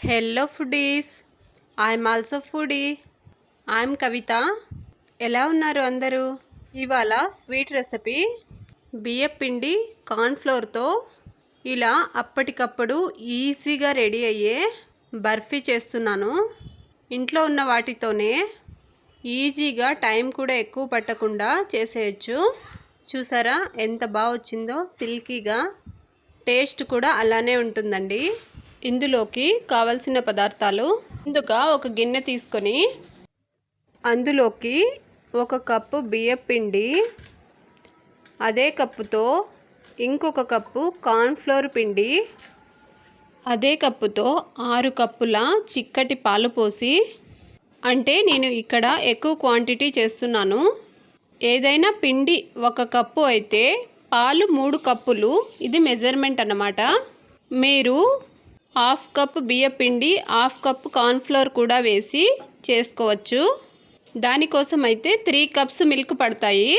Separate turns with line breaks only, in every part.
Hello foodies, I'm also foodie. I'm Kavitha. ఎలా ఉన్నారు అందరూ? ఇవాళ స్వీట్ రెసిపీ బియ్యపిండి కార్న్ఫ్లోర్తో ఇలా అప్పటికప్పుడు ఈజీగా రెడీ అయ్యే బర్ఫీ చేస్తున్నాను. ఇంట్లో ఉన్న వాటితోనే ఈజీగా టైం కూడా ఎక్కువ పట్టకుండా చేసేయచ్చు. చూసారా ఎంత బాగా వచ్చిందో, సిల్కీగా. టేస్ట్ కూడా అలానే ఉంటుందండి. ఇందులోకి కావలసిన పదార్థాలు: ముందుగా ఒక గిన్నె తీసుకొని అందులోకి 1 కప్పు బియ్యపిండి, అదే కప్పుతో ఇంకొక కప్పు కార్న్ఫ్లోర్ పిండి, అదే కప్పుతో 6 కప్పుల చిక్కటి పాలు పోసి, అంటే నేను ఇక్కడ ఎక్కువ క్వాంటిటీ చేస్తున్నాను. ఏదైనా పిండి 1 కప్పు అయితే పాలు 3 కప్పులు, ఇది మెజర్మెంట్ అన్నమాట. మీరు 1/2 కప్పు బియ్యపిండి 1/2 కప్పు కార్న్ఫ్లోర్ కూడా వేసి చేసుకోవచ్చు. దానికోసం అయితే 3 కప్స్ మిల్క్ పడతాయి.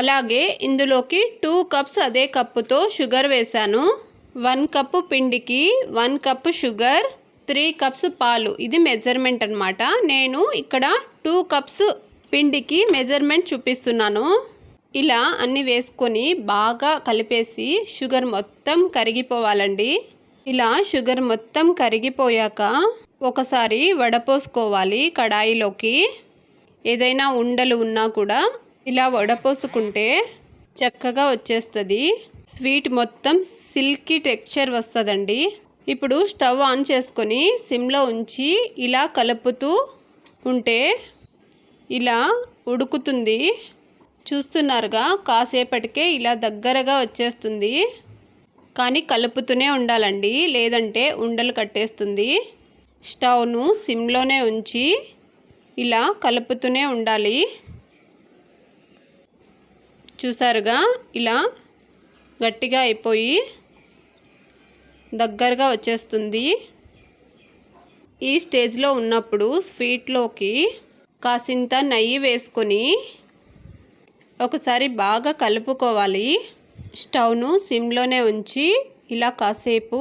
అలాగే ఇందులోకి 2 కప్స్ అదే కప్పుతో షుగర్ వేశాను. 1 కప్పు పిండికి 1 కప్పు షుగర్, 3 కప్స్ పాలు, ఇది మెజర్మెంట్ అన్నమాట. నేను ఇక్కడ 2 కప్స్ పిండికి మెజర్మెంట్ చూపిస్తున్నాను. ఇలా అన్నీ వేసుకొని బాగా కలిపేసి షుగర్ మొత్తం కరిగిపోవాలండి. ఇలా షుగర్ మొత్తం కరిగిపోయాక ఒకసారి వడపోసుకోవాలి కడాయిలోకి. ఏదైనా ఉండలు ఉన్నా కూడా ఇలా వడపోసుకుంటే చక్కగా వచ్చేస్తుంది. స్వీట్ మొత్తం సిల్కీ టెక్స్చర్ వస్తుందండి. ఇప్పుడు స్టవ్ ఆన్ చేసుకొని సిమ్లో ఉంచి ఇలా కలుపుతూ ఉంటే ఇలా ఉడుకుతుంది. చూస్తున్నారుగా, కాసేపటికే ఇలా దగ్గరగా వచ్చేస్తుంది. కానీ కలుపుతూనే ఉండాలండి, లేదంటే ఉండలు కట్టేస్తుంది. స్టవ్ను సిమ్లోనే ఉంచి ఇలా కలుపుతూనే ఉండాలి. చూసారుగా, ఇలా గట్టిగా అయిపోయి దగ్గరగా వచ్చేస్తుంది. ఈ స్టేజ్లో ఉన్నప్పుడు స్వీట్లోకి కాసింత నెయ్యి వేసుకొని ఒకసారి బాగా కలుపుకోవాలి. స్టవ్ను సిమ్లోనే ఉంచి ఇలా కాసేపు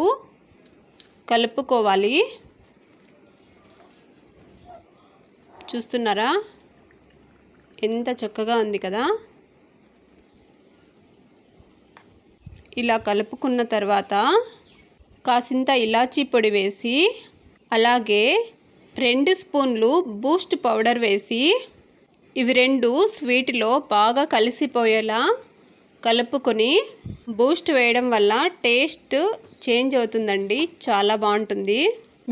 కలుపుకోవాలి. చూస్తున్నారా ఎంత చక్కగా ఉంది కదా. ఇలా కలుపుకున్న తర్వాత కాసింత ఇలాచీ పొడి వేసి, అలాగే 2 స్పూన్లు బూస్ట్ పౌడర్ వేసి, ఇవి 2 స్వీట్లో బాగా కలిసిపోయేలా కలుపుకొని, బూస్ట్ వేయడం వల్ల టేస్ట్ చేంజ్ అవుతుందండి, చాలా బాగుంటుంది.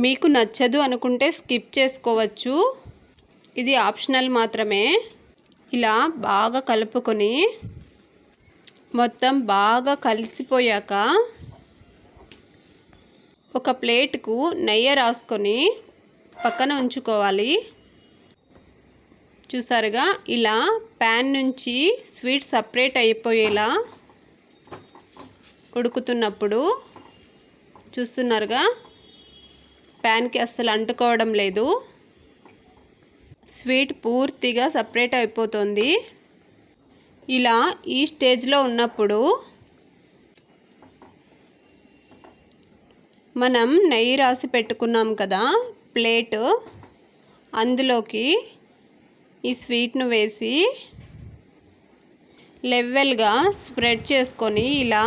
మీకు నచ్చదు అనుకుంటే స్కిప్ చేసుకోవచ్చు, ఇది ఆప్షనల్ మాత్రమే. ఇలా బాగా కలుపుకొని మొత్తం బాగా కలిసిపోయాక ఒక ప్లేట్కు నెయ్యి రాసుకొని పక్కన ఉంచుకోవాలి. చూసారుగా, ఇలా ప్యాన్ నుంచి స్వీట్ సపరేట్ అయిపోయేలా ఉడుకుతున్నప్పుడు చూస్తున్నారుగా, ప్యాన్కి అస్సలు అంటుకోవడం లేదు. స్వీట్ పూర్తిగా సపరేట్ అయిపోతుంది. ఇలా ఈ స్టేజ్లో ఉన్నప్పుడు మనం నెయ్యి రాసి పెట్టుకున్నాం కదా ప్లేట్, అందులోకి ఈ స్వీట్ను వేసి లెవెల్గా స్ప్రెడ్ చేసుకొని ఇలా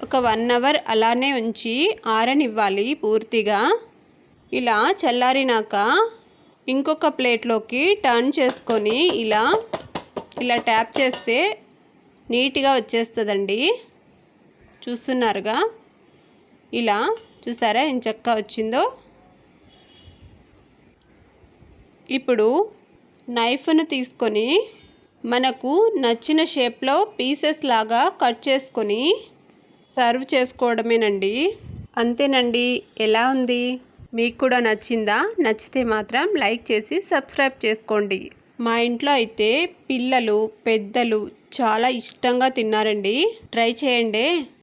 ఒక 1 అవర్ అలానే ఉంచి ఆరనివ్వాలి పూర్తిగా. ఇలా చల్లారినాక ఇంకొక ప్లేట్లోకి టర్న్ చేసుకొని ఇలా ట్యాప్ చేస్తే నీట్గా వచ్చేస్తుందండి. చూస్తున్నారుగా, ఇలా చూసారా ఎంత చక్కగా వచ్చిందో. ఇప్పుడు నైఫ్ను తీసుకొని మనకు నచ్చిన షేప్లో పీసెస్ లాగా కట్ చేసుకొని సర్వ్ చేసుకోవడమేనండి. అంతేనండి. ఎలా ఉంది? మీకు కూడా నచ్చిందా? నచ్చితే మాత్రం లైక్ చేసి సబ్స్క్రైబ్ చేసుకోండి. మా ఇంట్లో అయితే పిల్లలు పెద్దలు చాలా ఇష్టంగా తిన్నారండి. ట్రై చేయండి.